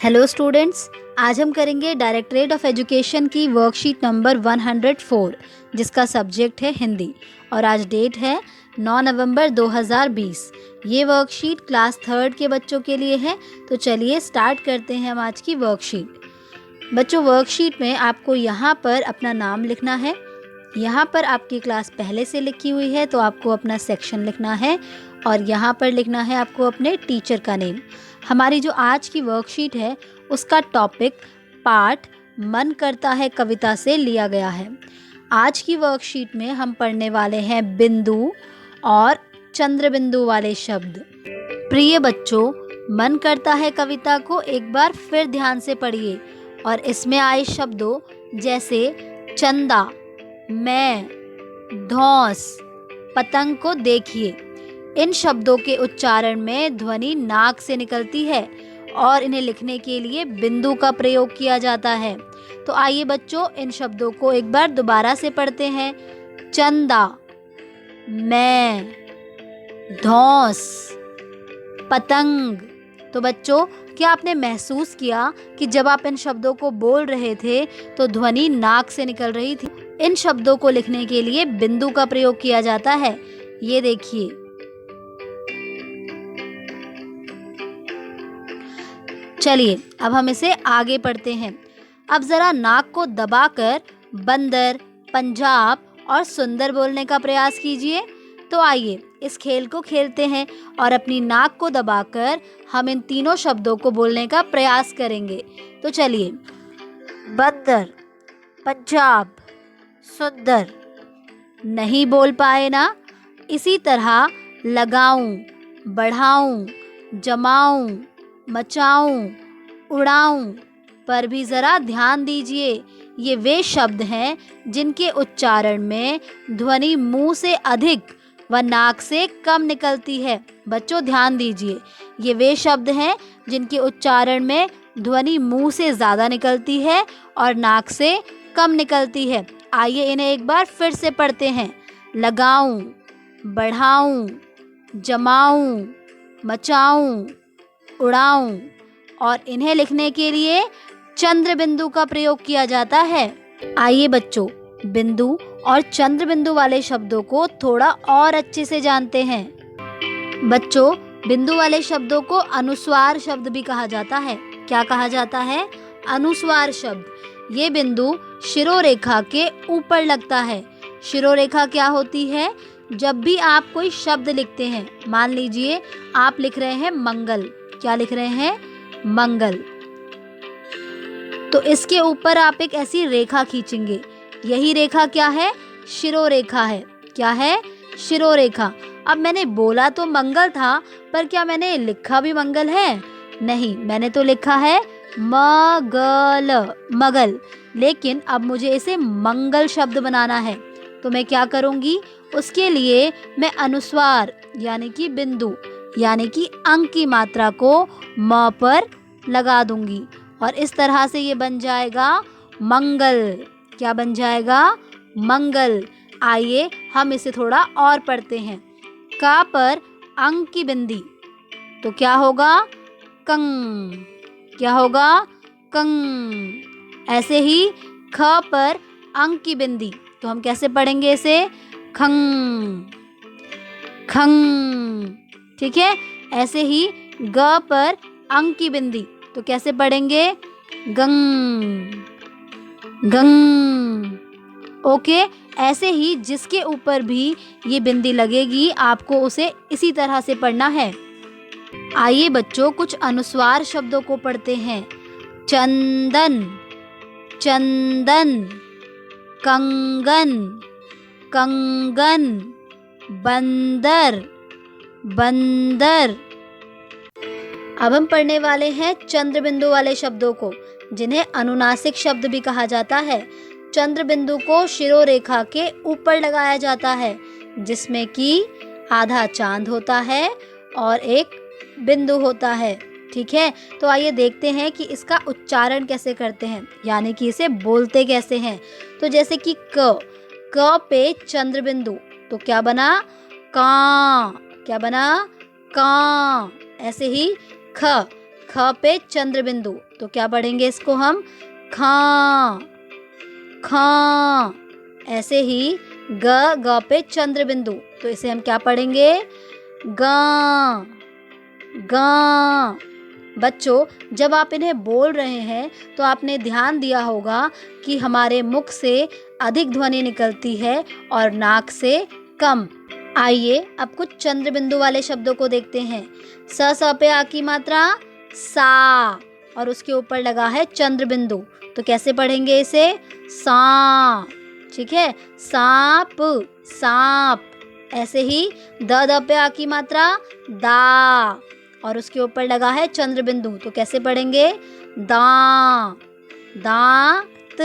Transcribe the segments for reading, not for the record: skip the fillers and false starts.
Hello students, आज हम करेंगे डायरेक्टरेट ऑफ एजुकेशन की वर्कशीट नंबर 104 जिसका सब्जेक्ट है हिंदी और आज डेट है 9 नवंबर 2020। ये वर्कशीट क्लास 3rd के बच्चों के लिए है। तो चलिए स्टार्ट करते हैं हम आज की वर्कशीट। बच्चों, वर्कशीट में आपको यहाँ पर अपना नाम लिखना है। यहाँ पर आपकी क्लास पहले से लिखी हुई है तो आपको अपना सेक्शन लिखना है और यहाँ पर लिखना है आपको अपने टीचर का नेम। हमारी जो आज की वर्कशीट है उसका टॉपिक पाठ मन करता है कविता से लिया गया है। आज की वर्कशीट में हम पढ़ने वाले हैं बिंदु और चंद्र बिंदु वाले शब्द। प्रिय बच्चों, मन करता है कविता को एक बार फिर ध्यान से पढ़िए और इसमें आए शब्दों जैसे चंदा, मैं, धौंस, पतंग को देखिए। इन शब्दों के उच्चारण में ध्वनि नाक से निकलती है और इन्हें लिखने के लिए बिंदु का प्रयोग किया जाता है। तो आइए बच्चों, इन शब्दों को एक बार दोबारा से पढ़ते हैं। चंदा, मैं, धौंस, पतंग। तो बच्चों, क्या आपने महसूस किया कि जब आप इन शब्दों को बोल रहे थे तो ध्वनि नाक से निकल रही थी? इन शब्दों को लिखने के लिए बिंदु का प्रयोग किया जाता है। ये देखिए, चलिए अब हम इसे आगे पढ़ते हैं। अब जरा नाक को दबाकर बंदर, पंजाब और सुंदर बोलने का प्रयास कीजिए। तो आइए इस खेल को खेलते हैं और अपनी नाक को दबाकर हम इन तीनों शब्दों को बोलने का प्रयास करेंगे। तो चलिए, बंदर, पंजाब, सुंदर। नहीं बोल पाए ना? इसी तरह लगाऊं, बढ़ाऊं, जमाऊं, मचाऊं, उड़ाऊं पर भी ज़रा ध्यान दीजिए। ये वे शब्द हैं जिनके उच्चारण में ध्वनि मुंह से अधिक व नाक से कम निकलती है। बच्चों ध्यान दीजिए, ये वे शब्द हैं जिनके उच्चारण में ध्वनि मुंह से ज़्यादा निकलती है और नाक से कम निकलती है। आइए इन्हें एक बार फिर से पढ़ते हैं। लगाऊं, बढ़ाऊं, जमाऊं, मचाऊं, उड़ाऊं और इन्हें लिखने के लिए चंद्र बिंदु का प्रयोग किया जाता है। आइए बच्चों, बिंदु और चंद्र बिंदु वाले शब्दों को थोड़ा और अच्छे से जानते हैं। बच्चों, बिंदु वाले शब्दों को अनुस्वार शब्द भी कहा जाता है। क्या कहा जाता है? अनुस्वार शब्द। ये बिंदु शिरोरेखा के ऊपर लगता है। शिरोरेखा क्या होती है? जब भी आप कोई शब्द लिखते हैं, मान लीजिए आप लिख रहे हैं मंगल। क्या लिख रहे हैं? मंगल। तो इसके ऊपर आप एक ऐसी रेखा खींचेंगे। यही रेखा क्या है? शिरोरेखा है। क्या है? शिरोरेखा। अब मैंने बोला तो मंगल था, पर क्या मैंने लिखा भी मंगल है? नहीं, मैंने तो लिखा है मगल, मगल। लेकिन अब मुझे इसे मंगल शब्द बनाना है। तो मैं क्या करूँगी? उसके लिए मैं अनुस्वार यानी कि बिंदु यानी कि अंक की मात्रा को म पर लगा दूंगी और इस तरह से ये बन जाएगा मंगल। क्या बन जाएगा? मंगल। आइए हम इसे थोड़ा और पढ़ते हैं। का पर अंक की बिंदी, तो क्या होगा? कंग। क्या होगा? कंग। ऐसे ही ख पर अंक की बिंदी, तो हम कैसे पढ़ेंगे इसे? खंग, खंग। ठीक है। ऐसे ही ग पर अंक की बिंदी, तो कैसे पढ़ेंगे? गंग, गंग। ओके। ऐसे ही जिसके ऊपर भी ये बिंदी लगेगी आपको उसे इसी तरह से पढ़ना है। आइए बच्चों, कुछ अनुस्वार शब्दों को पढ़ते हैं। चंदन, चंदन, कंगन, कंगन, बंदर, बंदर। अब हम पढ़ने वाले हैं चंद्र बिंदु वाले शब्दों को, जिन्हें अनुनासिक शब्द भी कहा जाता है। चंद्र बिंदु को शिरोरेखा के ऊपर लगाया जाता है, जिसमें कि आधा चांद होता है और एक बिंदु होता है। ठीक है। तो आइए देखते हैं कि इसका उच्चारण कैसे करते हैं, यानी कि इसे बोलते कैसे हैं। तो जैसे कि क पे चंद्र बिंदु, तो क्या बना? का। क्या बना? का। ऐसे ही ख ख पे चंद्र बिंदु, तो क्या पढ़ेंगे इसको हम? खां, खां। ऐसे ही ग पे चंद्र बिंदु, तो इसे हम क्या पढ़ेंगे? गां, गां। बच्चों, जब आप इन्हें बोल रहे हैं तो आपने ध्यान दिया होगा कि हमारे मुख से अधिक ध्वनि निकलती है और नाक से कम। आइए अब कुछ चंद्र बिंदु वाले शब्दों को देखते हैं। स पे आ की मात्रा सा, और उसके ऊपर लगा है चंद्र बिंदु, तो कैसे पढ़ेंगे इसे? सा। ठीक है, सांप, सांप। ऐसे ही द पे आ की मात्रा दा, और उसके ऊपर लगा है चंद्र बिंदु, तो कैसे पढ़ेंगे? दा, दांत,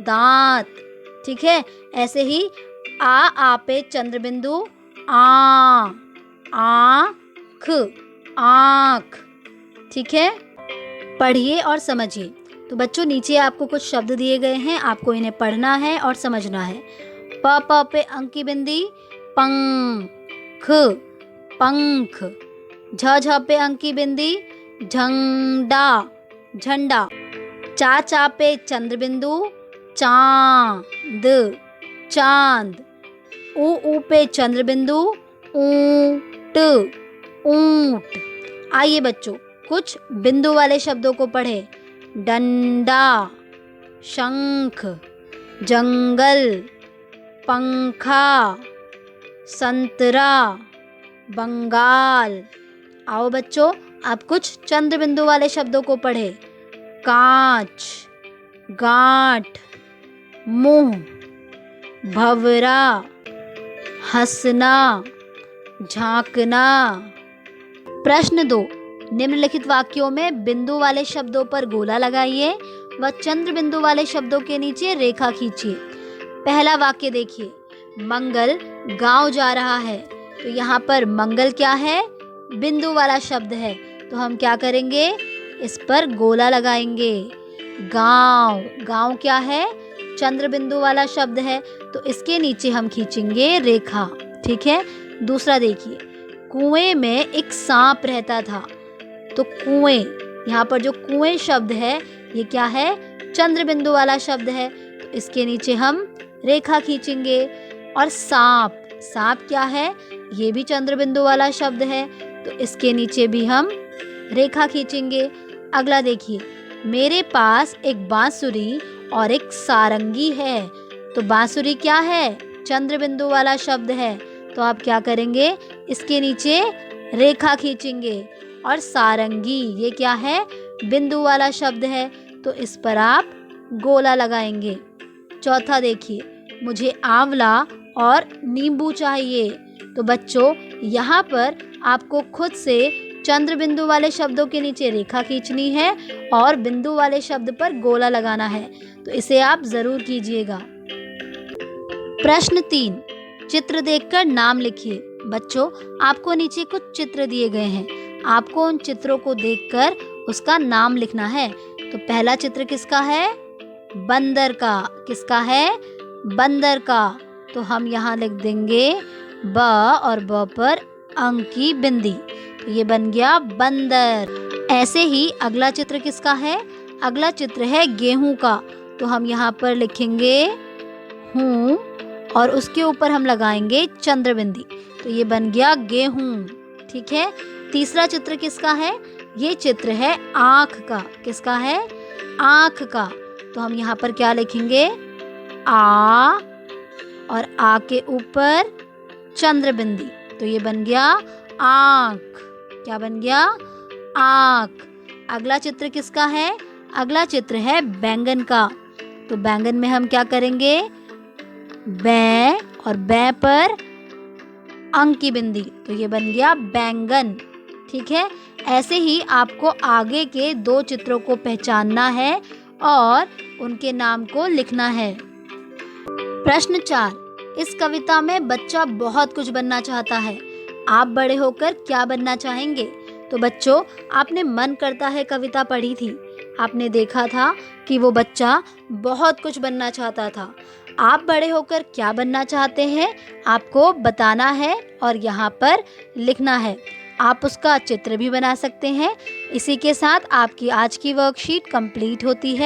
दांत। ठीक है, ऐसे ही आ पे चंद्र बिंदु, आ, आँख, आँख। ठीक है, पढ़िए और समझिए। तो बच्चों, नीचे आपको कुछ शब्द दिए गए हैं, आपको इन्हें पढ़ना है और समझना है। प पे अंक की बिंदी, पंख, पंख। झ पे अंक की बिंदी, झंडा, झंडा। चा पे चंद्र बिंदु, चांद, चांद। ऊ पे चंद्र बिंदु, ऊंट, ऊंट। आइए बच्चों, कुछ बिंदु वाले शब्दों को पढ़े। डंडा, शंख, जंगल, पंखा, संतरा, बंगाल। आओ बच्चों, आप कुछ चंद्र बिंदु वाले शब्दों को पढ़े। कांच, गांठ, मुंह, भंवरा, हंसना, झांकना। प्रश्न 2, निम्नलिखित वाक्यों में बिंदु वाले शब्दों पर गोला लगाइए व चंद्र बिंदु वाले शब्दों के नीचे रेखा खींचिए। पहला वाक्य देखिए, मंगल गांव जा रहा है, तो यहाँ पर मंगल क्या है? बिंदु वाला शब्द है, तो हम क्या करेंगे? इस पर गोला लगाएंगे। गांव, गांव क्या है? चंद्र बिंदु वाला शब्द है, तो इसके नीचे हम खींचेंगे रेखा। ठीक है, दूसरा देखिए, कुएं में एक सांप रहता था, तो कुएं, यहाँ पर जो कुएं शब्द है ये क्या है? चंद्र बिंदु वाला शब्द है, तो इसके नीचे हम रेखा खींचेंगे। और सांप, सांप क्या है? ये भी चंद्र बिंदु वाला शब्द है, तो इसके नीचे भी हम रेखा खींचेंगे। अगला देखिए, मेरे पास एक बांसुरी और एक सारंगी है, तो बांसुरी क्या है? चंद्र बिंदु वाला शब्द है, तो आप क्या करेंगे? इसके नीचे रेखा खींचेंगे। और सारंगी, ये क्या है? बिंदु वाला शब्द है, तो इस पर आप गोला लगाएंगे। चौथा देखिए, मुझे आंवला और नींबू चाहिए, तो बच्चों यहाँ पर आपको खुद से चंद्र बिंदु वाले शब्दों के नीचे रेखा खींचनी है और बिंदु वाले शब्द पर गोला लगाना है, तो इसे आप जरूर कीजिएगा। प्रश्न 3, चित्र देखकर नाम लिखिए। बच्चों, आपको नीचे कुछ चित्र दिए गए हैं, आपको उन चित्रों को देखकर उसका नाम लिखना है। तो पहला चित्र किसका है? बंदर का। किसका है? बंदर का। तो हम यहाँ लिख देंगे ब, और ब पर अंक की बिंदी, तो ये बन गया बंदर। ऐसे ही अगला चित्र किसका है? अगला चित्र है गेहूं का, तो हम यहाँ पर लिखेंगे हूँ और उसके ऊपर हम लगाएंगे चंद्र बिंदी, तो ये बन गया गेहूं। ठीक है, तीसरा चित्र किसका है? ये चित्र है आँख का। किसका है? आँख का। तो हम यहाँ पर क्या लिखेंगे? आ, और आ के ऊपर चंद्र बिंदी, तो ये बन गया आँख। क्या बन गया? आँख। अगला चित्र किसका है? अगला चित्र है बैंगन का, तो बैंगन में हम क्या करेंगे? बै, और बै पर अंक की बिंदी, तो ये बन गया बैंगन। ठीक है, ऐसे ही आपको आगे के 2 चित्रों को पहचानना है और उनके नाम को लिखना है। प्रश्न 4, इस कविता में बच्चा बहुत कुछ बनना चाहता है, आप बड़े होकर क्या बनना चाहेंगे? तो बच्चों, आपने मन करता है कविता पढ़ी थी, आपने देखा था कि वो बच्चा बहुत कुछ बनना चाहता था। आप बड़े होकर क्या बनना चाहते हैं, आपको बताना है और यहाँ पर लिखना है। आप उसका चित्र भी बना सकते हैं। इसी के साथ आपकी आज की वर्कशीट कंप्लीट होती है।